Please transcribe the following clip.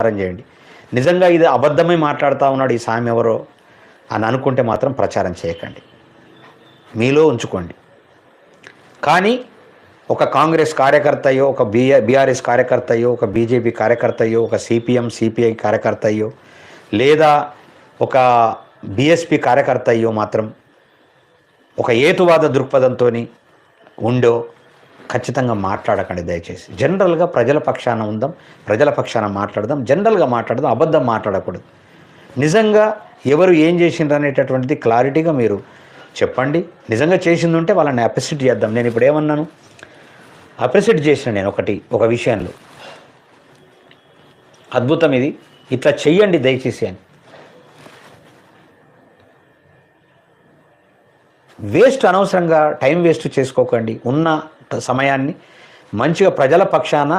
ప్రచారం చేయండి. నిజంగా ఇది అబద్ధమే మాట్లాడుతూ ఉన్నాడు ఈ సామె ఎవరో అని అనుకుంటే మాత్రం ప్రచారం చేయకండి, మీలో ఉంచుకోండి. కానీ ఒక కాంగ్రెస్ కార్యకర్తయో, ఒక బీఆర్ఎస్ కార్యకర్తయో, ఒక బీజేపీ కార్యకర్తయో, ఒక సిపిఎం సిపిఐ కార్యకర్తయో, లేదా ఒక బీఎస్పీ కార్యకర్తయో మాత్రం ఒక ఏతువాద దృక్పథంతో ఉండో ఖచ్చితంగా మాట్లాడకండి దయచేసి. జనరల్గా ప్రజల పక్షాన ఉందాం, ప్రజల పక్షాన మాట్లాడదాం, జనరల్గా మాట్లాడదాం, అబద్ధం మాట్లాడకూడదు. నిజంగా ఎవరు ఏం చేసిండ్రు అనేటటువంటిది క్లారిటీగా మీరు చెప్పండి. నిజంగా చేసింది ఉంటే వాళ్ళని అప్రిషియేట్ చేద్దాం. నేను ఇప్పుడు ఏమన్నాను, అప్రిషియేట్ చేసిన నేను ఒక విషయంలో అద్భుతం, ఇది ఇట్లా చెయ్యండి దయచేసి అని. అనవసరంగా టైం వేస్ట్ చేసుకోకండి. ఉన్న సమయాన్ని మంచిగా ప్రజల పక్షాన